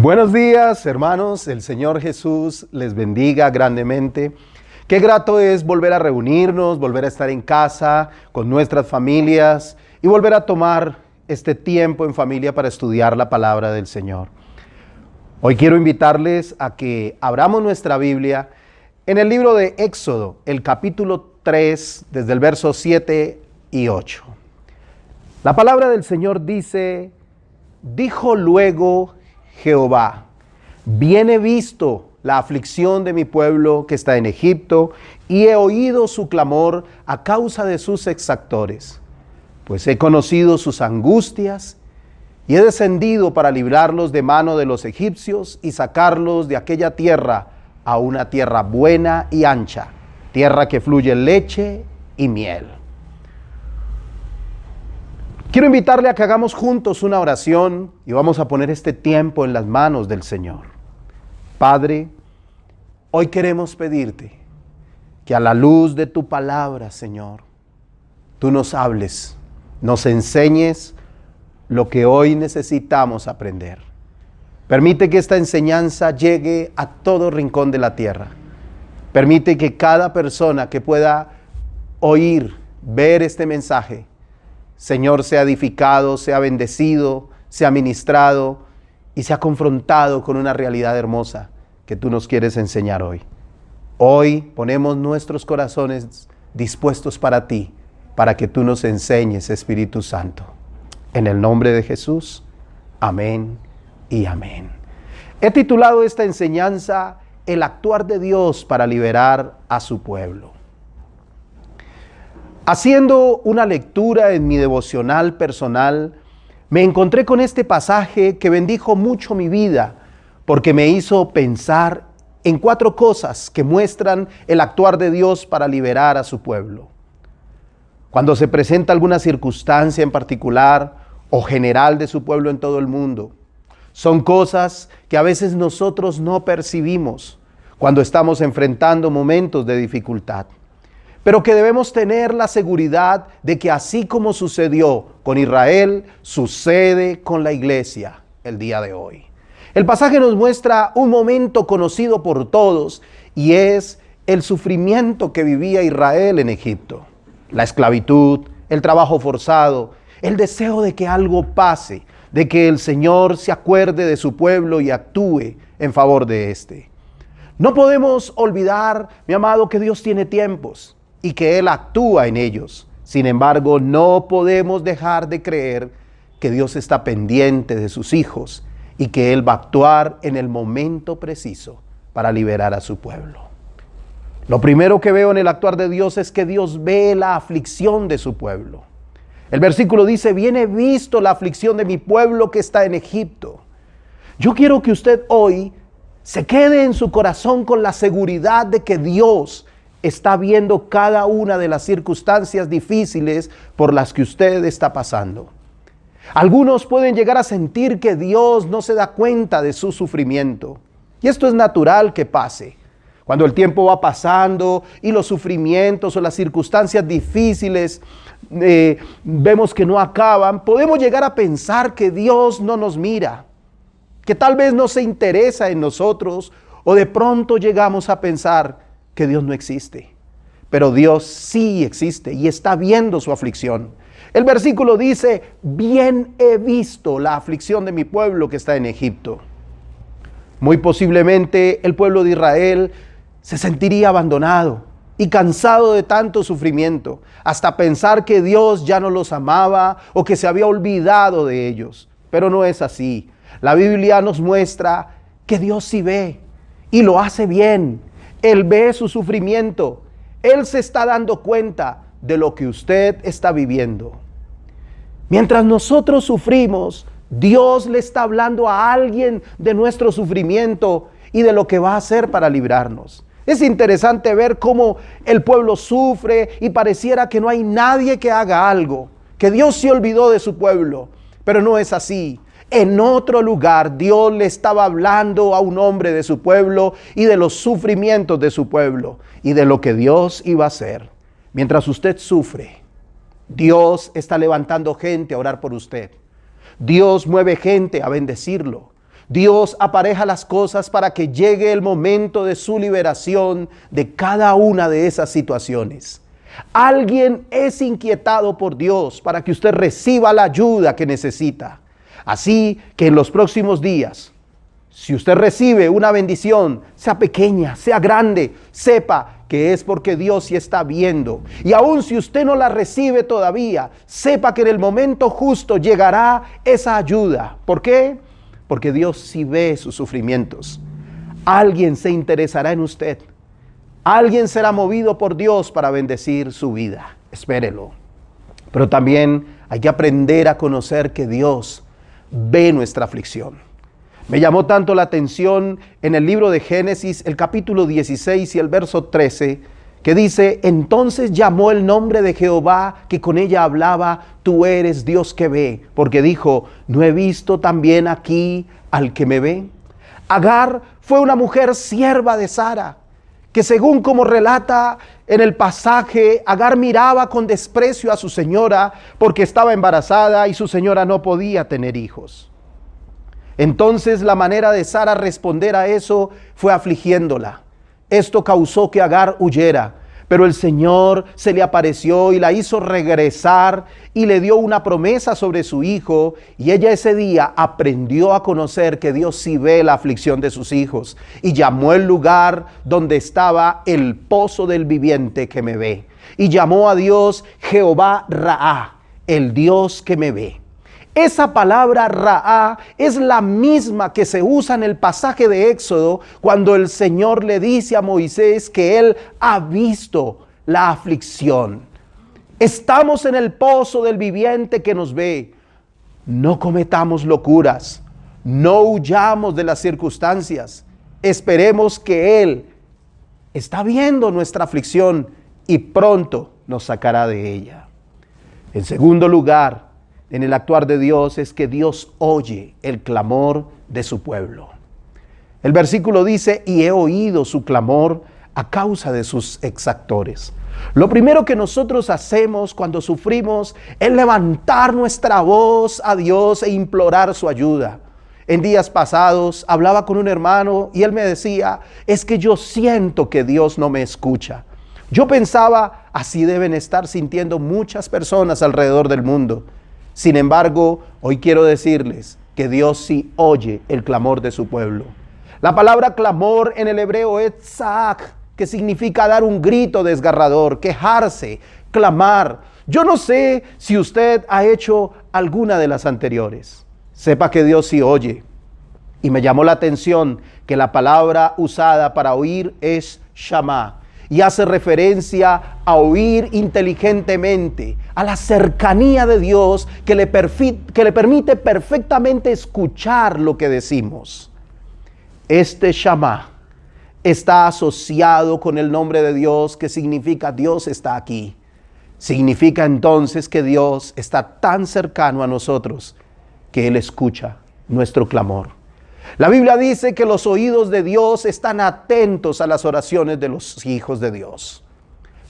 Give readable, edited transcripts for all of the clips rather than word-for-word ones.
Buenos días, hermanos. El Señor Jesús les bendiga grandemente. Qué grato es volver a reunirnos, volver a estar en casa con nuestras familias y volver a tomar este tiempo en familia para estudiar la palabra del Señor. Hoy quiero invitarles a que abramos nuestra Biblia en el libro de Éxodo, el capítulo 3, desde el verso 7 y 8. La palabra del Señor dice: dijo luego Jehová, bien he visto la aflicción de mi pueblo que está en Egipto, y he oído su clamor a causa de sus exactores, pues he conocido sus angustias, y he descendido para librarlos de mano de los egipcios y sacarlos de aquella tierra a una tierra buena y ancha, tierra que fluye leche y miel. Quiero invitarle a que hagamos juntos una oración y vamos a poner este tiempo en las manos del Señor. Padre, hoy queremos pedirte que a la luz de tu palabra, Señor, tú nos hables, nos enseñes lo que hoy necesitamos aprender. Permite que esta enseñanza llegue a todo rincón de la tierra. Permite que cada persona que pueda oír, ver este mensaje, Señor, sea edificado, sea bendecido, sea ministrado y sea confrontado con una realidad hermosa que tú nos quieres enseñar hoy. Hoy ponemos nuestros corazones dispuestos para ti, para que tú nos enseñes, Espíritu Santo. En el nombre de Jesús, amén y amén. He titulado esta enseñanza El actuar de Dios para liberar a su pueblo. Haciendo una lectura en mi devocional personal, me encontré con este pasaje que bendijo mucho mi vida, porque me hizo pensar en 4 cosas que muestran el actuar de Dios para liberar a su pueblo. Cuando se presenta alguna circunstancia en particular o general de su pueblo en todo el mundo, son cosas que a veces nosotros no percibimos cuando estamos enfrentando momentos de dificultad, pero que debemos tener la seguridad de que así como sucedió con Israel, sucede con la iglesia el día de hoy. El pasaje nos muestra un momento conocido por todos y es el sufrimiento que vivía Israel en Egipto. La esclavitud, el trabajo forzado, el deseo de que algo pase, de que el Señor se acuerde de su pueblo y actúe en favor de éste. No podemos olvidar, mi amado, que Dios tiene tiempos y que Él actúa en ellos. Sin embargo, no podemos dejar de creer que Dios está pendiente de sus hijos y que Él va a actuar en el momento preciso para liberar a su pueblo. Lo primero que veo en el actuar de Dios es que Dios ve la aflicción de su pueblo. El versículo dice: bien he visto la aflicción de mi pueblo que está en Egipto. Yo quiero que usted hoy se quede en su corazón con la seguridad de que Dios está viendo cada una de las circunstancias difíciles por las que usted está pasando. Algunos pueden llegar a sentir que Dios no se da cuenta de su sufrimiento. Y esto es natural que pase. Cuando el tiempo va pasando y los sufrimientos o las circunstancias difíciles vemos que no acaban, podemos llegar a pensar que Dios no nos mira, que tal vez no se interesa en nosotros, o de pronto llegamos a pensar que Dios no existe. Pero Dios sí existe y está viendo su aflicción. El versículo dice: bien he visto la aflicción de mi pueblo que está en Egipto. Muy posiblemente el pueblo de Israel se sentiría abandonado y cansado de tanto sufrimiento, hasta pensar que Dios ya no los amaba o que se había olvidado de ellos. Pero no es así. La Biblia nos muestra que Dios sí ve y lo hace bien. Él ve su sufrimiento. Él se está dando cuenta de lo que usted está viviendo. Mientras nosotros sufrimos, Dios le está hablando a alguien de nuestro sufrimiento y de lo que va a hacer para librarnos. Es interesante ver cómo el pueblo sufre y pareciera que no hay nadie que haga algo, que Dios se olvidó de su pueblo, pero no es así. En otro lugar, Dios le estaba hablando a un hombre de su pueblo y de los sufrimientos de su pueblo y de lo que Dios iba a hacer. Mientras usted sufre, Dios está levantando gente a orar por usted. Dios mueve gente a bendecirlo. Dios apareja las cosas para que llegue el momento de su liberación de cada una de esas situaciones. Alguien es inquietado por Dios para que usted reciba la ayuda que necesita. Así que en los próximos días, si usted recibe una bendición, sea pequeña, sea grande, sepa que es porque Dios sí está viendo. Y aun si usted no la recibe todavía, sepa que en el momento justo llegará esa ayuda. ¿Por qué? Porque Dios sí ve sus sufrimientos. Alguien se interesará en usted. Alguien será movido por Dios para bendecir su vida. Espérelo. Pero también hay que aprender a conocer que Dios ve nuestra aflicción. Me llamó tanto la atención en el libro de Génesis, el capítulo 16 y el verso 13, que dice: entonces llamó el nombre de Jehová que con ella hablaba, tú eres Dios que ve, porque dijo, ¿no he visto también aquí al que me ve? Agar fue una mujer sierva de Sara, que según como relata en el pasaje, Agar miraba con desprecio a su señora porque estaba embarazada y su señora no podía tener hijos. Entonces la manera de Sara responder a eso fue afligiéndola. Esto causó que Agar huyera, pero el Señor se le apareció y la hizo regresar y le dio una promesa sobre su hijo, y ella ese día aprendió a conocer que Dios sí ve la aflicción de sus hijos, y llamó el lugar donde estaba el pozo del viviente que me ve, y llamó a Dios Jehová Raá, el Dios que me ve. Esa palabra Raá es la misma que se usa en el pasaje de Éxodo cuando el Señor le dice a Moisés que Él ha visto la aflicción. Estamos en el pozo del viviente que nos ve. No cometamos locuras, no huyamos de las circunstancias. Esperemos que Él está viendo nuestra aflicción y pronto nos sacará de ella. En segundo lugar, en el actuar de Dios es que Dios oye el clamor de su pueblo. El versículo dice, y he oído su clamor a causa de sus exactores. Lo primero que nosotros hacemos cuando sufrimos es levantar nuestra voz a Dios e implorar su ayuda. En días pasados hablaba con un hermano y él me decía, es que yo siento que Dios no me escucha. Yo pensaba, así deben estar sintiendo muchas personas alrededor del mundo. Sin embargo, hoy quiero decirles que Dios sí oye el clamor de su pueblo. La palabra clamor en el hebreo es tza'ak, que significa dar un grito desgarrador, quejarse, clamar. Yo no sé si usted ha hecho alguna de las anteriores. Sepa que Dios sí oye. Y me llamó la atención que la palabra usada para oír es shamá. Y hace referencia a oír inteligentemente, a la cercanía de Dios que le permite perfectamente escuchar lo que decimos. Este Shamá está asociado con el nombre de Dios, que significa Dios está aquí. Significa entonces que Dios está tan cercano a nosotros que Él escucha nuestro clamor. La Biblia dice que los oídos de Dios están atentos a las oraciones de los hijos de Dios.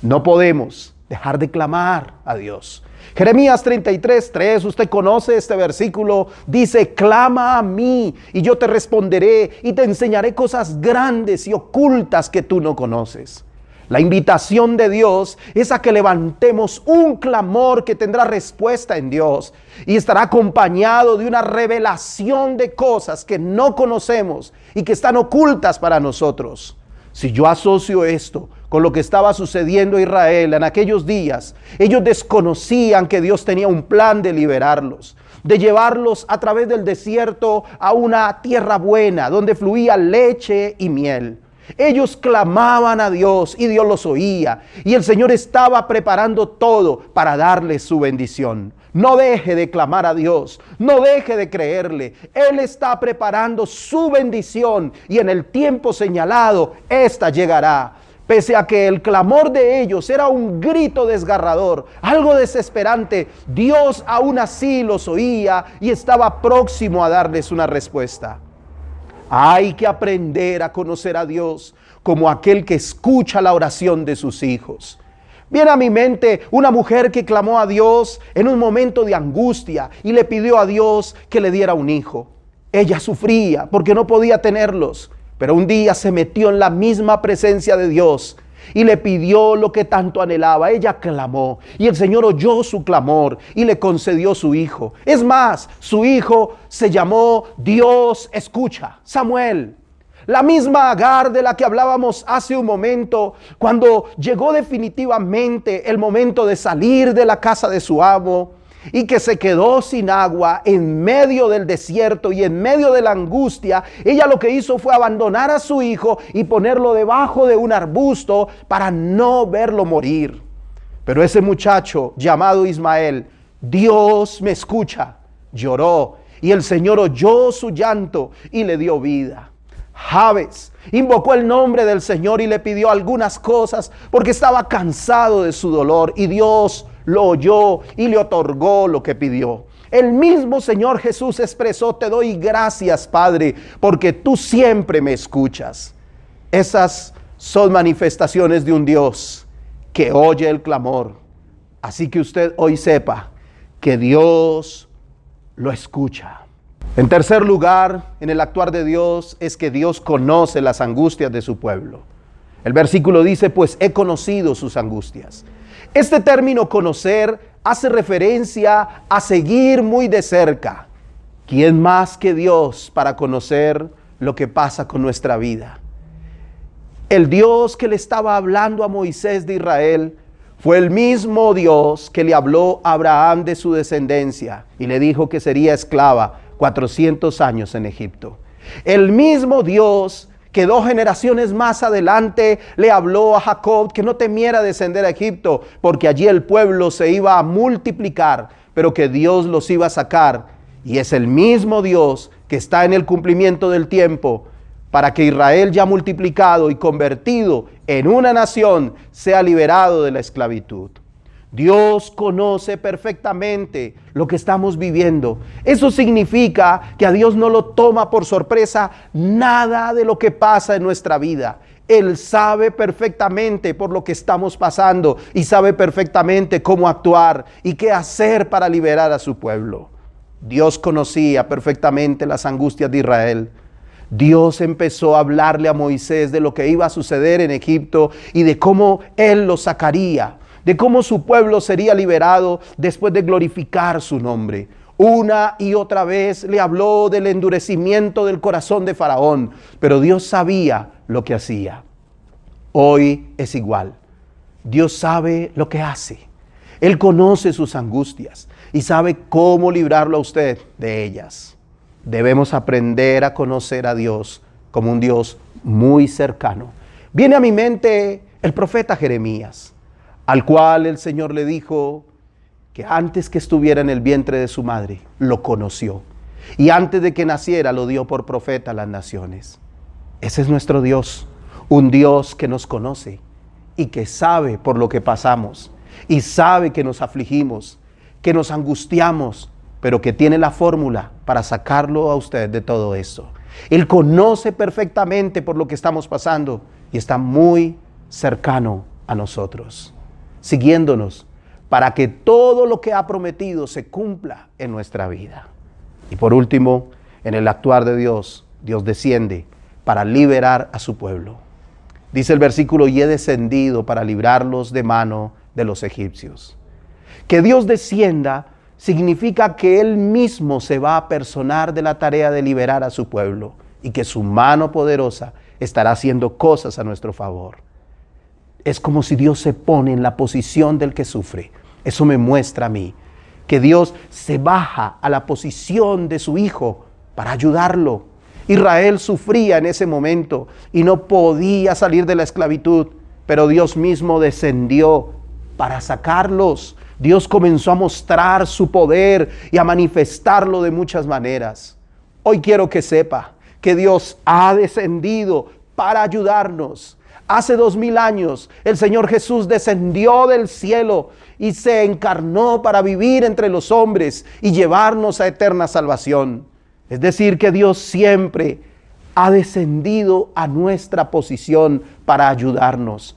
No podemos dejar de clamar a Dios. Jeremías 33:3, usted conoce este versículo, dice, clama a mí y yo te responderé y te enseñaré cosas grandes y ocultas que tú no conoces. La invitación de Dios es a que levantemos un clamor que tendrá respuesta en Dios y estará acompañado de una revelación de cosas que no conocemos y que están ocultas para nosotros. Si yo asocio esto con lo que estaba sucediendo a Israel en aquellos días, ellos desconocían que Dios tenía un plan de liberarlos, de llevarlos a través del desierto a una tierra buena, donde fluía leche y miel. Ellos clamaban a Dios y Dios los oía, y el Señor estaba preparando todo para darles su bendición. No deje de clamar a Dios, no deje de creerle. Él está preparando su bendición y en el tiempo señalado, esta llegará. Pese a que el clamor de ellos era un grito desgarrador, algo desesperante, Dios aún así los oía y estaba próximo a darles una respuesta. Hay que aprender a conocer a Dios como aquel que escucha la oración de sus hijos. Viene a mi mente una mujer que clamó a Dios en un momento de angustia y le pidió a Dios que le diera un hijo. Ella sufría porque no podía tenerlos, pero un día se metió en la misma presencia de Dios y le pidió lo que tanto anhelaba. Ella clamó y el Señor oyó su clamor y le concedió su hijo. Es más, su hijo se llamó Dios escucha, Samuel. La misma Agar de la que hablábamos hace un momento, cuando llegó definitivamente el momento de salir de la casa de su amo y que se quedó sin agua en medio del desierto y en medio de la angustia, ella lo que hizo fue abandonar a su hijo y ponerlo debajo de un arbusto para no verlo morir. Pero ese muchacho llamado Ismael, Dios me escucha, lloró y el Señor oyó su llanto y le dio vida. Jabes invocó el nombre del Señor y le pidió algunas cosas porque estaba cansado de su dolor, y Dios lo oyó y le otorgó lo que pidió. El mismo Señor Jesús expresó: te doy gracias, Padre, porque tú siempre me escuchas. Esas son manifestaciones de un Dios que oye el clamor. Así que usted hoy sepa que Dios lo escucha. En tercer lugar, en el actuar de Dios, es que Dios conoce las angustias de su pueblo. El versículo dice: pues he conocido sus angustias. Este término conocer hace referencia a seguir muy de cerca. ¿Quién más que Dios para conocer lo que pasa con nuestra vida? El Dios que le estaba hablando a Moisés de Israel fue el mismo Dios que le habló a Abraham de su descendencia y le dijo que sería esclava 400 años en Egipto. El mismo Dios que 2 generaciones más adelante le habló a Jacob que no temiera descender a Egipto, porque allí el pueblo se iba a multiplicar, pero que Dios los iba a sacar. Y es el mismo Dios que está en el cumplimiento del tiempo para que Israel, ya multiplicado y convertido en una nación, sea liberado de la esclavitud. Dios conoce perfectamente lo que estamos viviendo. Eso significa que a Dios no lo toma por sorpresa nada de lo que pasa en nuestra vida. Él sabe perfectamente por lo que estamos pasando y sabe perfectamente cómo actuar y qué hacer para liberar a su pueblo. Dios conocía perfectamente las angustias de Israel. Dios empezó a hablarle a Moisés de lo que iba a suceder en Egipto y de cómo Él lo sacaría, de cómo su pueblo sería liberado después de glorificar su nombre. Una y otra vez le habló del endurecimiento del corazón de Faraón, pero Dios sabía lo que hacía. Hoy es igual. Dios sabe lo que hace. Él conoce sus angustias y sabe cómo librarlo a usted de ellas. Debemos aprender a conocer a Dios como un Dios muy cercano. Viene a mi mente el profeta Jeremías, al cual el Señor le dijo que antes que estuviera en el vientre de su madre, lo conoció. Y antes de que naciera, lo dio por profeta a las naciones. Ese es nuestro Dios, un Dios que nos conoce y que sabe por lo que pasamos y sabe que nos afligimos, que nos angustiamos, pero que tiene la fórmula para sacarlo a usted de todo eso. Él conoce perfectamente por lo que estamos pasando y está muy cercano a nosotros, siguiéndonos para que todo lo que ha prometido se cumpla en nuestra vida. Y por último, en el actuar de Dios, Dios desciende para liberar a su pueblo. Dice el versículo: y he descendido para librarlos de mano de los egipcios. Que Dios descienda significa que Él mismo se va a personar de la tarea de liberar a su pueblo y que su mano poderosa estará haciendo cosas a nuestro favor. Es como si Dios se pone en la posición del que sufre. Eso me muestra a mí que Dios se baja a la posición de su hijo para ayudarlo. Israel sufría en ese momento y no podía salir de la esclavitud, pero Dios mismo descendió para sacarlos. Dios comenzó a mostrar su poder y a manifestarlo de muchas maneras. Hoy quiero que sepa que Dios ha descendido para ayudarnos. Hace 2000 años el Señor Jesús descendió del cielo y se encarnó para vivir entre los hombres y llevarnos a eterna salvación. Es decir, que Dios siempre ha descendido a nuestra posición para ayudarnos,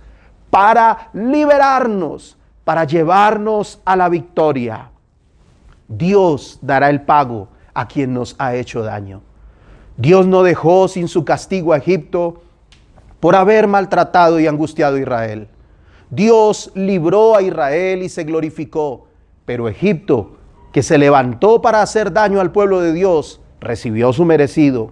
para liberarnos, para llevarnos a la victoria. Dios dará el pago a quien nos ha hecho daño. Dios no dejó sin su castigo a Egipto por haber maltratado y angustiado a Israel. Dios libró a Israel y se glorificó, pero Egipto, que se levantó para hacer daño al pueblo de Dios, recibió su merecido.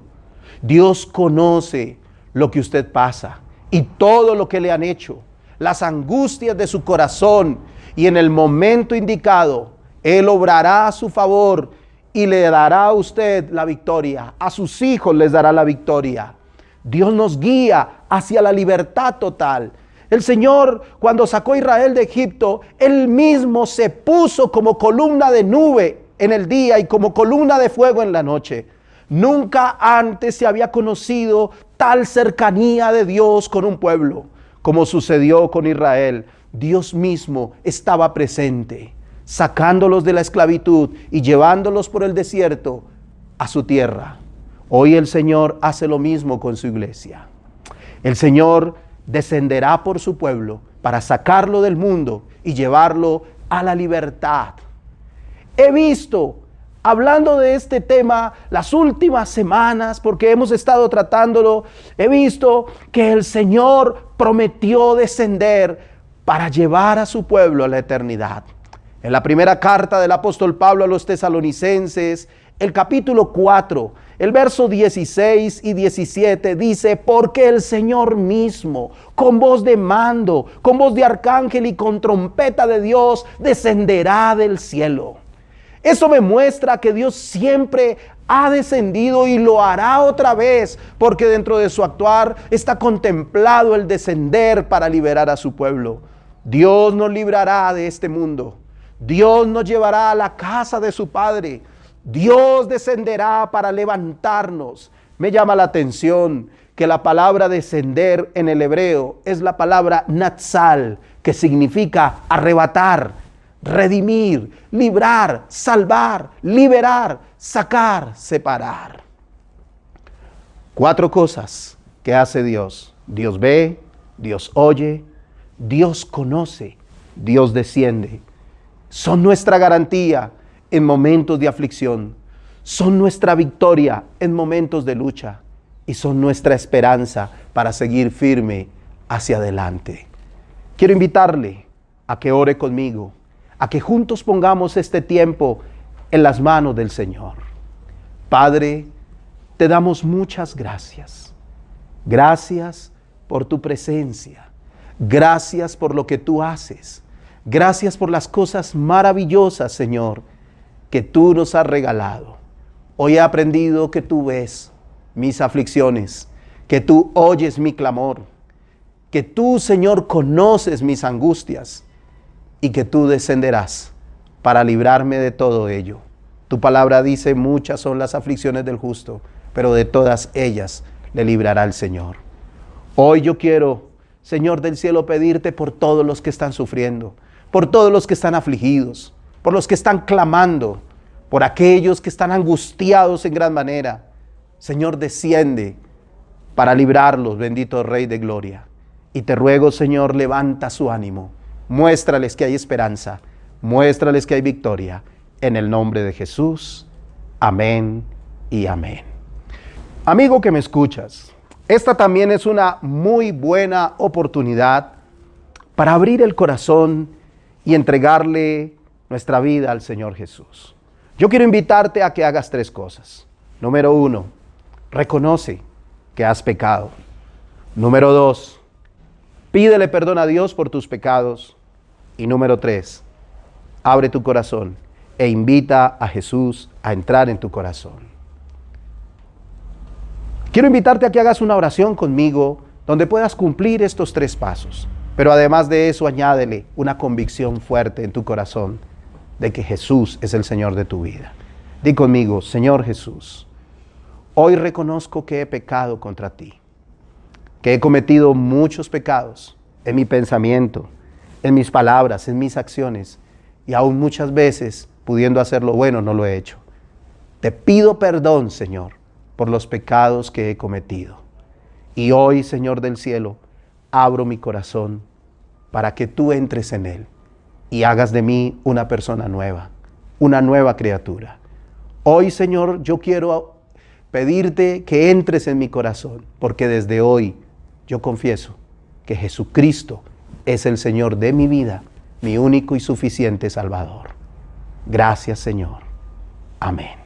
Dios conoce lo que usted pasa y todo lo que le han hecho, las angustias de su corazón, y en el momento indicado, Él obrará a su favor y le dará a usted la victoria, a sus hijos les dará la victoria. Dios nos guía hacia la libertad total. El Señor, cuando sacó a Israel de Egipto, Él mismo se puso como columna de nube en el día y como columna de fuego en la noche. Nunca antes se había conocido tal cercanía de Dios con un pueblo como sucedió con Israel. Dios mismo estaba presente, sacándolos de la esclavitud y llevándolos por el desierto a su tierra. Hoy el Señor hace lo mismo con su iglesia. El Señor descenderá por su pueblo para sacarlo del mundo y llevarlo a la libertad. He visto, hablando de este tema las últimas semanas, porque hemos estado tratándolo, he visto que el Señor prometió descender para llevar a su pueblo a la eternidad. En la primera carta del apóstol Pablo a los tesalonicenses, el capítulo 4, el verso 16 y 17 dice: porque el Señor mismo, con voz de mando, con voz de arcángel y con trompeta de Dios, descenderá del cielo. Eso me muestra que Dios siempre ha descendido y lo hará otra vez, porque dentro de su actuar está contemplado el descender para liberar a su pueblo. Dios nos librará de este mundo. Dios nos llevará a la casa de su Padre. Dios descenderá para levantarnos. Me llama la atención que la palabra descender en el hebreo es la palabra natsal, que significa arrebatar, redimir, librar, salvar, liberar, sacar, separar. 4 cosas que hace Dios. Dios ve, Dios oye, Dios conoce, Dios desciende. Son nuestra garantía en momentos de aflicción. Son nuestra victoria en momentos de lucha. Y son nuestra esperanza para seguir firme hacia adelante. Quiero invitarle a que ore conmigo, a que juntos pongamos este tiempo en las manos del Señor. Padre, te damos muchas gracias. Gracias por tu presencia. Gracias por lo que tú haces. Gracias por las cosas maravillosas, Señor, que tú nos has regalado. Hoy he aprendido que tú ves mis aflicciones, que tú oyes mi clamor, que tú, Señor, conoces mis angustias y que tú descenderás para librarme de todo ello. Tu palabra dice: muchas son las aflicciones del justo, pero de todas ellas le librará el Señor. Hoy yo quiero, Señor del cielo, pedirte por todos los que están sufriendo, por todos los que están afligidos, por los que están clamando, por aquellos que están angustiados en gran manera. Señor, desciende para librarlos, bendito Rey de Gloria. Y te ruego, Señor, levanta su ánimo. Muéstrales que hay esperanza. Muéstrales que hay victoria. En el nombre de Jesús. Amén y amén. Amigo que me escuchas, esta también es una muy buena oportunidad para abrir el corazón y entregarle nuestra vida al Señor Jesús. Yo quiero invitarte a que hagas 3 cosas. Número 1, reconoce que has pecado. Número 2, pídele perdón a Dios por tus pecados. Y número 3, abre tu corazón e invita a Jesús a entrar en tu corazón. Quiero invitarte a que hagas una oración conmigo donde puedas cumplir estos 3 pasos. Pero además de eso, añádele una convicción fuerte en tu corazón de que Jesús es el Señor de tu vida. Di conmigo: Señor Jesús, hoy reconozco que he pecado contra ti, que he cometido muchos pecados en mi pensamiento, en mis palabras, en mis acciones, y aún muchas veces, pudiendo hacer lo bueno, no lo he hecho. Te pido perdón, Señor, por los pecados que he cometido. Y hoy, Señor del cielo, abro mi corazón para que tú entres en él y hagas de mí una persona nueva, una nueva criatura. Hoy, Señor, yo quiero pedirte que entres en mi corazón, porque desde hoy yo confieso que Jesucristo es el Señor de mi vida, mi único y suficiente Salvador. Gracias, Señor. Amén.